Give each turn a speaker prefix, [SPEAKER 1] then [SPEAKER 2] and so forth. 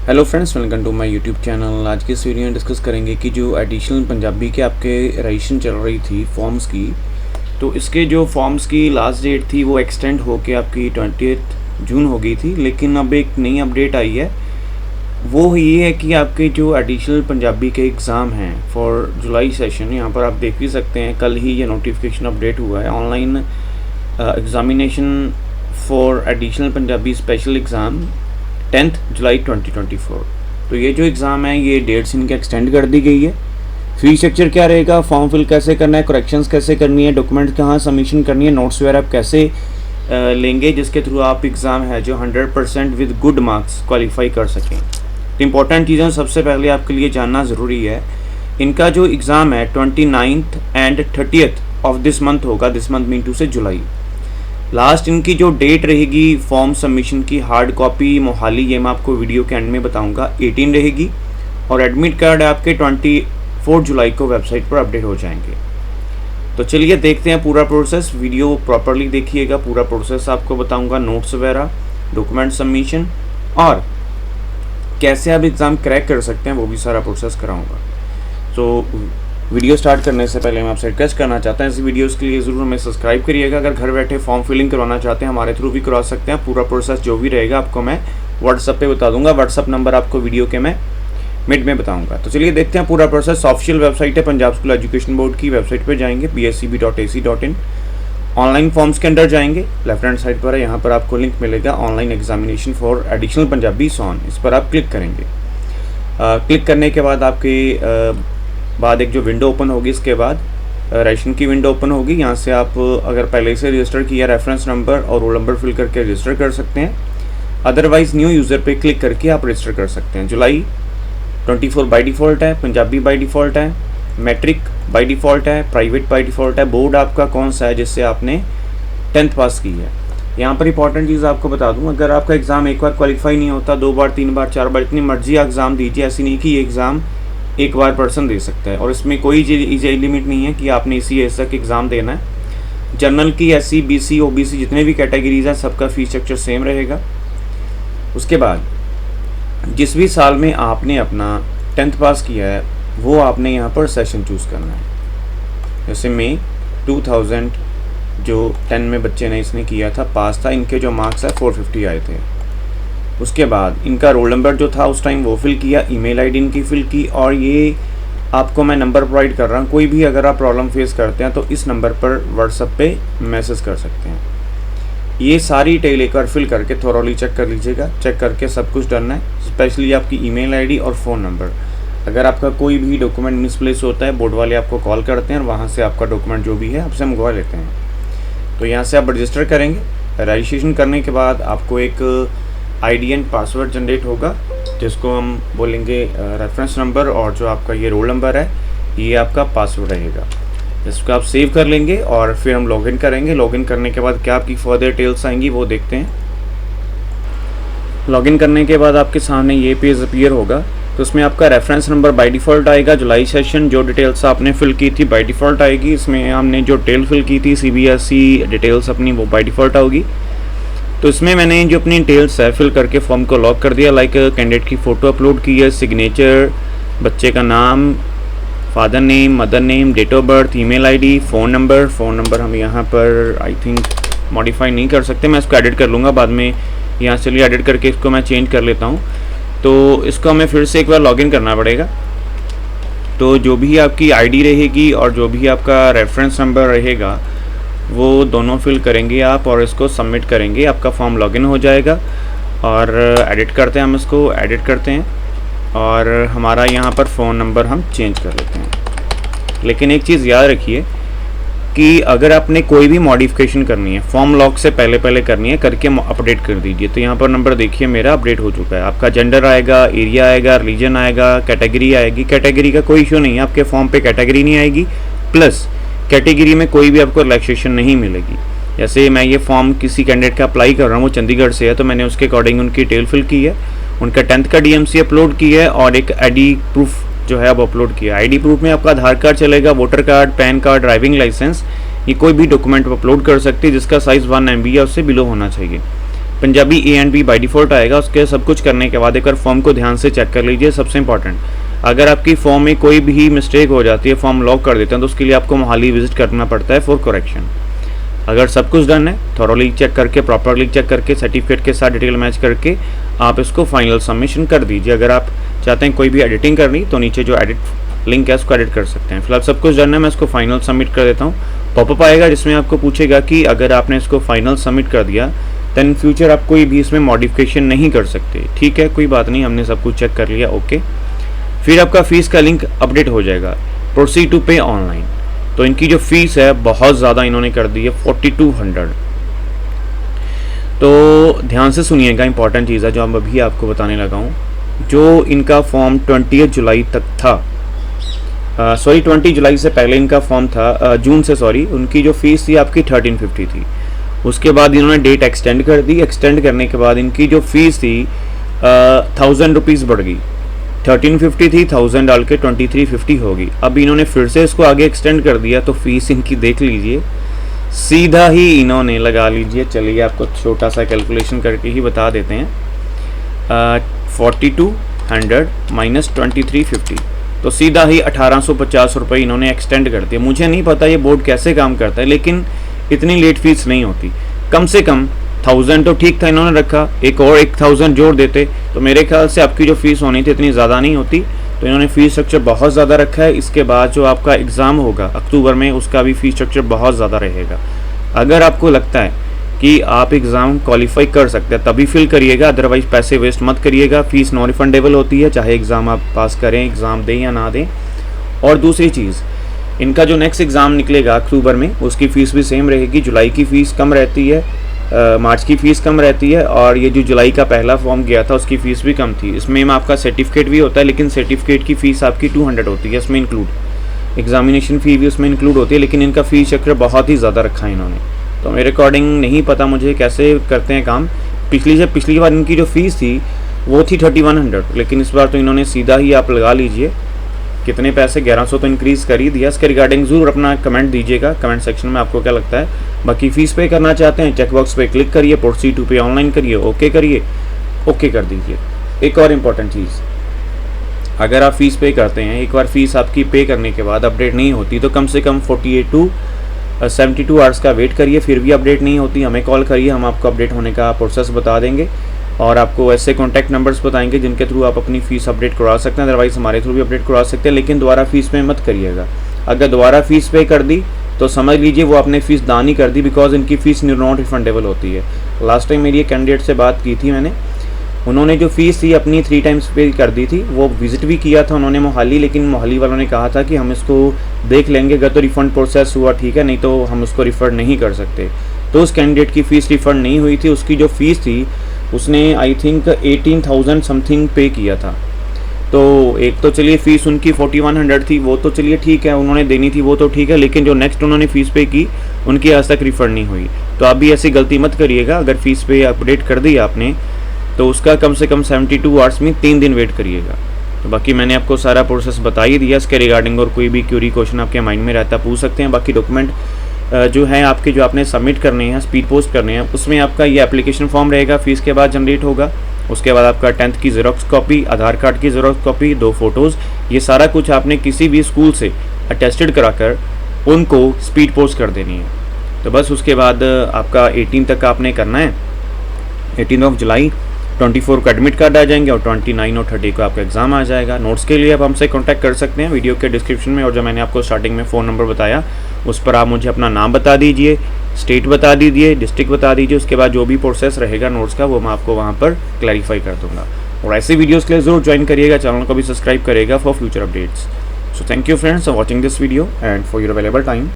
[SPEAKER 1] Hello friends, welcome to my YouTube channel. आज की इस वीडियो में डिस्कस करेंगे कि जो एडिशनल पंजाबी के आपके रजिस्ट्रेशन चल रही थी फॉर्म्स की, तो इसके जो फॉर्म्स की लास्ट डेट थी वो एक्सटेंड होके आपकी 20 जून हो गई थी। लेकिन अब एक नई अपडेट आई है, वो ये है कि आपके जो एडिशनल पंजाबी के एग्ज़ाम हैं फॉर जुलाई सेशन, यहाँ पर आप देख भी सकते हैं, कल ही ये नोटिफिकेशन अपडेट हुआ है। Online examination for additional Punjabi special exam 10 जुलाई 2024। तो ये जो एग्ज़ाम है ये डेट्स इनके एक्सटेंड कर दी गई है। फी स्ट्रक्चर क्या रहेगा, फॉर्म फिल कैसे करना है, करेक्शंस कैसे करनी है, डॉक्यूमेंट कहाँ सबमिशन करनी है, नोट्स वगैरह आप कैसे लेंगे जिसके थ्रू आप एग्ज़ाम है जो 100% विद गुड मार्क्स क्वालिफाई कर सकें। तो इंपॉर्टेंट चीज़ें सबसे पहले आपके लिए जानना ज़रूरी है। इनका जो एग्ज़ाम है 29 एंड 30 ऑफ दिस मंथ होगा। दिस मंथ मीन टू से जुलाई। लास्ट इनकी जो डेट रहेगी फॉर्म सबमिशन की हार्ड कॉपी मोहाली, ये मैं आपको वीडियो के एंड में बताऊंगा, 18 रहेगी। और एडमिट कार्ड आपके 24 जुलाई को वेबसाइट पर अपडेट हो जाएंगे। तो चलिए देखते हैं पूरा प्रोसेस। वीडियो प्रॉपरली देखिएगा, पूरा प्रोसेस आपको बताऊंगा, नोट्स वगैरह, डॉक्यूमेंट सबमिशन और कैसे आप एग्ज़ाम क्रैक कर सकते हैं वो भी सारा प्रोसेस कराऊँगा। तो वीडियो स्टार्ट करने से पहले मैं आपसे रिक्वेस्ट करना चाहता हूँ, इस वीडियोस के लिए ज़रूर हमें सब्सक्राइब करिएगा। अगर घर बैठे फॉर्म फिलिंग करवाना चाहते हैं हमारे थ्रू भी करवा सकते हैं। पूरा प्रोसेस जो भी रहेगा आपको मैं व्हाट्सअप पे बता दूंगा। व्हाट्सअप नंबर आपको वीडियो के मैं मिड में बताऊंगा। तो चलिए देखते हैं पूरा प्रोसेस। ऑफिशियल वेबसाइट है पंजाब स्कूल एजुकेशन बोर्ड की, वेबसाइट पर जाएंगे pscb.ac.in। ऑनलाइन फॉर्म्स के अंदर जाएंगे, लेफ्ट हैंड साइड पर है, यहाँ पर आपको लिंक मिलेगा online examination for additional Punjabi सॉन। इस पर आप क्लिक करेंगे। क्लिक करने के बाद आपके बाद एक जो विंडो ओपन होगी, इसके बाद रजिस्ट्रेशन की विंडो ओपन होगी। यहाँ से आप अगर पहले से रजिस्टर किया रेफरेंस नंबर और रोल नंबर फिल करके रजिस्टर कर सकते हैं। अदरवाइज़ न्यू यूज़र पे क्लिक करके आप रजिस्टर कर सकते हैं। जुलाई 24 बाय डिफ़ॉल्ट है, पंजाबी बाय डिफ़ॉल्ट है, मैट्रिक बाय डिफ़ॉल्ट है, प्राइवेट बाय डिफ़ॉल्ट है। बोर्ड आपका कौन सा है जिससे आपने 10th पास की है। यहाँ पर इंपॉर्टेंट चीज़ आपको बता दूँ, अगर आपका एग्ज़ाम एक बार क्वालिफाई नहीं होता, 2 बार 3 बार 4 बार, इतनी मर्जी आप एग्ज़ाम दीजिए। ऐसी नहीं कि ये एग्ज़ाम एक बार पर्सन दे सकता है। और इसमें कोई एज लिमिट नहीं है कि आपने इसी एज तक एग्ज़ाम देना है। जनरल की SC BC OBC जितने भी कैटेगरीज हैं सबका फीस स्ट्रक्चर सेम रहेगा। उसके बाद जिस भी साल में आपने अपना 10th पास किया है वो आपने यहाँ पर सेशन चूज़ करना है। जैसे मई 2000 जो 10 में बच्चे ने इसने किया था, पास था, इनके जो मार्क्स है 450 आए थे। उसके बाद इनका रोल नंबर जो था उस टाइम वो फिल किया, ईमेल आईडी इनकी फिल की, और ये आपको मैं नंबर प्रोवाइड कर रहा हूँ। कोई भी अगर आप प्रॉब्लम फेस करते हैं तो इस नंबर पर व्हाट्सएप पे मैसेज कर सकते हैं। ये सारी डिटेल एक बार फिल करके थोरोली चेक कर लीजिएगा। चेक करके सब कुछ डन है, स्पेशली आपकी ईमेल आईडी और फ़ोन नंबर। अगर आपका कोई भी डॉक्यूमेंट मिसप्लेस होता है, बोर्ड वाले आपको कॉल करते हैं और वहाँ से आपका डॉक्यूमेंट जो भी है आपसे मंगवा लेते हैं। तो यहाँ से आप रजिस्टर करेंगे। रजिस्ट्रेशन करने के बाद आपको एक ID एंड पासवर्ड जनरेट होगा, जिसको हम बोलेंगे रेफरेंस नंबर, और जो आपका ये रोल नंबर है ये आपका पासवर्ड रहेगा। इसको आप सेव कर लेंगे और फिर हम लॉगिन करेंगे। लॉगिन करने के बाद क्या आपकी फर्दर डिटेल्स आएंगी वो देखते हैं। लॉगिन करने के बाद आपके सामने ये पेज अपीयर होगा। तो उसमें आपका रेफरेंस नंबर बाय डिफ़ॉल्ट आएगा। जुलाई सेशन जो डिटेल्स आपने फिल की थी बाय डिफ़ॉल्ट आएगी। इसमें हमने जो डिटेल फिल की थी CBSE डिटेल्स अपनी, वो बाय डिफ़ॉल्ट होगी। तो इसमें मैंने जो अपनी डिटेल्स है फिल करके फॉर्म को लॉक कर दिया। लाइक कैंडिडेट की फ़ोटो अपलोड की है, सिग्नेचर, बच्चे का नाम, father name, mother name, date of birth, email ID, phone number हम यहाँ पर आई थिंक मॉडिफाई नहीं कर सकते, मैं इसको एडिट कर लूँगा बाद में। यहाँ से चलिए एडिट करके इसको मैं चेंज कर लेता हूँ। तो इसको हमें फिर से एक बार लॉगिन करना पड़ेगा। तो जो भी आपकी ID रहेगी और जो भी आपका रेफरेंस नंबर रहेगा वो दोनों फिल करेंगे आप और इसको सबमिट करेंगे। आपका फॉर्म लॉगिन हो जाएगा। और एडिट करते हैं, हम इसको एडिट करते हैं और हमारा यहाँ पर फ़ोन नंबर हम चेंज कर लेते हैं। लेकिन एक चीज़ याद रखिए कि अगर आपने कोई भी मॉडिफिकेशन करनी है, फॉर्म लॉक से पहले करनी है, करके अपडेट कर दीजिए। तो यहाँ पर नंबर देखिए मेरा अपडेट हो चुका है। आपका जेंडर आएगा, एरिया आएगा, रिलीजन आएगा, कैटेगरी आएगी। कैटेगरी का कोई इशू नहीं है, आपके फॉर्म पे कैटेगरी नहीं आएगी, प्लस कैटेगरी में कोई भी आपको रिलैक्सेशन नहीं मिलेगी। जैसे मैं ये फॉर्म किसी कैंडिडेट का अप्लाई कर रहा हूँ, वो चंडीगढ़ से है, तो मैंने उसके अकॉर्डिंग उनकी डिटेल फिल की है, उनका 10th का DMC अपलोड की है और एक ID प्रूफ जो है अब अपलोड किया। ID प्रूफ में आपका आधार कार्ड चलेगा, voter card, PAN card, driving licence, ये कोई भी डॉक्यूमेंट अपलोड कर सकते हैं जिसका साइज़ 1 MB या उससे बिलो होना चाहिए। Punjabi A and B by default आएगा। उसके सब कुछ करने के बाद एक बार फॉर्म को ध्यान से चेक कर लीजिए। सबसे इंपॉर्टेंट, अगर आपकी फॉर्म में कोई भी मिस्टेक हो जाती है, फॉर्म लॉक कर देते हैं, तो उसके लिए आपको मोहाली विजिट करना पड़ता है फॉर करेक्शन। अगर सब कुछ डन है, थॉरोली चेक करके, प्रॉपरली चेक करके, सर्टिफिकेट के साथ डिटेल मैच करके आप इसको फाइनल सबमिशन कर दीजिए। अगर आप चाहते हैं कोई भी एडिटिंग करनी, तो नीचे जो एडिट लिंक है उसको एडिट कर सकते हैं। फिलहाल सब कुछ डन है, मैं इसको फाइनल सबमिट कर देता हूँ। पॉपअप आएगा जिसमें आपको पूछेगा कि अगर आपने इसको फाइनल सबमिट कर दिया देन इन फ्यूचर आप कोई भी इसमें मॉडिफिकेशन नहीं कर सकते। ठीक है, कोई बात नहीं, हमने सब कुछ चेक कर लिया, ओके। फिर आपका फीस का लिंक अपडेट हो जाएगा, प्रोसीड टू पे ऑनलाइन। तो इनकी जो फीस है बहुत ज़्यादा इन्होंने कर दी है, 4200। तो ध्यान से सुनिएगा, इंपॉर्टेंट चीज़ है जो हम अभी आपको बताने लगा हूँ। जो इनका फॉर्म 20 जुलाई तक था, 20 जुलाई से पहले इनका फॉर्म था, जून से सॉरी, उनकी जो फीस थी आपकी 1350 थी। उसके बाद इन्होंने डेट एक्सटेंड कर दी। एक्सटेंड करने के बाद इनकी जो फीस थी 1000 रुपीज़ बढ़ गई। 1350 थी, 1000 डाल के 2350 होगी। अब इन्होंने फिर से इसको आगे एक्सटेंड कर दिया, तो फीस इनकी देख लीजिए, सीधा ही इन्होंने लगा लीजिए, चलिए आपको छोटा सा कैलकुलेशन करके ही बता देते हैं। 4200 माइनस 2350, तो सीधा ही 1850 रुपये इन्होंने एक्सटेंड कर दिया। मुझे नहीं पता ये बोर्ड कैसे काम करता है, लेकिन इतनी लेट फीस नहीं होती। कम से कम 1000 तो ठीक था, इन्होंने रखा, एक और 1000 जोड़ देते तो मेरे ख्याल से आपकी जो फीस होनी थी इतनी ज़्यादा नहीं होती। तो इन्होंने फ़ीस स्ट्रक्चर बहुत ज़्यादा रखा है। इसके बाद जो आपका एग्ज़ाम होगा अक्टूबर में, उसका भी फ़ीस स्ट्रक्चर बहुत ज़्यादा रहेगा। अगर आपको लगता है कि आप एग्ज़ाम क्वालिफाई कर सकते हैं तभी फिल करिएगा, अदरवाइज़ पैसे वेस्ट मत करिएगा। फ़ीस नॉन रिफंडेबल होती है, चाहे एग्ज़ाम आप पास करें, एग्ज़ाम दें या ना दें। और दूसरी चीज़, इनका जो नेक्स्ट एग्ज़ाम निकलेगा अक्टूबर में, उसकी फ़ीस भी सेम रहेगी। जुलाई की फ़ीस कम रहती है, मार्च की फ़ीस कम रहती है, और ये जो जुलाई का पहला फॉर्म गया था उसकी फ़ीस भी कम थी। इसमें आपका सर्टिफिकेट भी होता है, लेकिन सर्टिफिकेट की फ़ीस आपकी 200 होती है, इसमें इंक्लूड एग्जामिनेशन फ़ी भी उसमें इंक्लूड होती है। लेकिन इनका फ़ीस स्ट्रक्चर बहुत ही ज़्यादा रखा है इन्होंने, तो मेरे अकॉर्डिंग नहीं पता मुझे कैसे करते हैं काम। पिछली बार इनकी जो फ़ीस थी वो थी 3100, लेकिन इस बार तो इन्होंने सीधा ही आप लगा लीजिए कितने पैसे, 1100 तो इंक्रीज़ कर ही दिया। इसके रिगार्डिंग ज़रूर अपना कमेंट दीजिएगा कमेंट सेक्शन में, आपको क्या लगता है। बाकी फ़ीस पे करना चाहते हैं, चेकबॉक्स पे क्लिक करिए, प्रोसीड टू पे ऑनलाइन करिए, ओके करिए, ओके कर दीजिए। एक और इम्पॉर्टेंट चीज़, अगर आप फ़ीस पे करते हैं, एक बार फ़ीस आपकी पे करने के बाद अपडेट नहीं होती तो कम से कम 48 to 72 आवर्स का वेट करिए। फिर भी अपडेट नहीं होती, हमें कॉल करिए, हम आपको अपडेट होने का प्रोसेस बता देंगे और आपको ऐसे कॉन्टैक्ट नंबर्स बताएंगे जिनके थ्रू आप अपनी फ़ीस अपडेट करवा सकते हैं। अदरवाइज़ हमारे थ्रू भी अपडेट करवा सकते हैं, लेकिन दोबारा फ़ीस पे मत करिएगा। अगर दोबारा फ़ीस पे कर दी तो समझ लीजिए वो आपने फ़ीस दान ही कर दी, बिकॉज इनकी फ़ीस नॉट रिफंडेबल होती है। लास्ट टाइम मेरी एक कैंडिडेट से बात की थी मैंने, उन्होंने जो फ़ीस थी अपनी 3 टाइम्स पे कर दी थी। वो विज़िट भी किया था उन्होंने मोहाली, लेकिन मोहाली वालों ने कहा था कि हम इसको देख लेंगे, अगर तो रिफ़ंड प्रोसेस हुआ ठीक है, नहीं तो हम उसको रिफ़ंड नहीं कर सकते। तो उस कैंडिडेट की फ़ीस रिफ़ंड नहीं हुई थी। उसकी जो फ़ीस थी उसने आई थिंक 18,000 समथिंग पे किया था। तो एक तो चलिए फ़ीस उनकी 4100 थी, वो तो चलिए ठीक है, उन्होंने देनी थी, वो तो ठीक है, लेकिन जो नेक्स्ट उन्होंने फ़ीस पे की उनकी आज तक रिफ़ंड नहीं हुई। तो आप भी ऐसी गलती मत करिएगा। अगर फ़ीस पे अपडेट कर दी आपने तो उसका कम से कम 72 आवर्स में 3 दिन वेट करिएगा। तो बाकी मैंने आपको सारा प्रोसेस बता ही दिया। इसके रिगार्डिंग और कोई भी क्यूरी क्वेश्चन आपके माइंड में रहता पूछ सकते हैं। बाकी डॉक्यूमेंट जो है आपके, जो आपने सबमिट करने हैं, स्पीड पोस्ट करने हैं, उसमें आपका ये एप्लीकेशन फॉर्म रहेगा, फ़ीस के बाद जनरेट होगा। उसके बाद आपका 10th की ज़ेरॉक्स कॉपी, आधार कार्ड की ज़ेरॉक्स कॉपी, 2 फ़ोटोज़, ये सारा कुछ आपने किसी भी स्कूल से अटेस्टेड कराकर उनको स्पीड पोस्ट कर देनी है। तो बस उसके बाद आपका 18 तक आपने करना है। 18 जुलाई 24 को एडमिट कार्ड आ जाएंगे और 29 और 30 को आपका एग्ज़ाम आ जाएगा। नोट्स के लिए आप हमसे कांटेक्ट कर सकते हैं वीडियो के डिस्क्रिप्शन में, और जो मैंने आपको स्टार्टिंग में फ़ोन नंबर बताया उस पर आप मुझे अपना नाम बता दीजिए, स्टेट बता दीजिए, डिस्ट्रिक्ट बता दीजिए। उसके बाद जो भी प्रोसेस रहेगा नोट्स का वो मैं आपको वहाँ पर क्लैरिफाई कर दूँगा। और ऐसे वीडियोज़ के लिए ज़रूर ज्वाइन करिएगा, चैनल को भी सब्सक्राइब करिएगा for future updates. So thank you friends for watching this video and for your available time.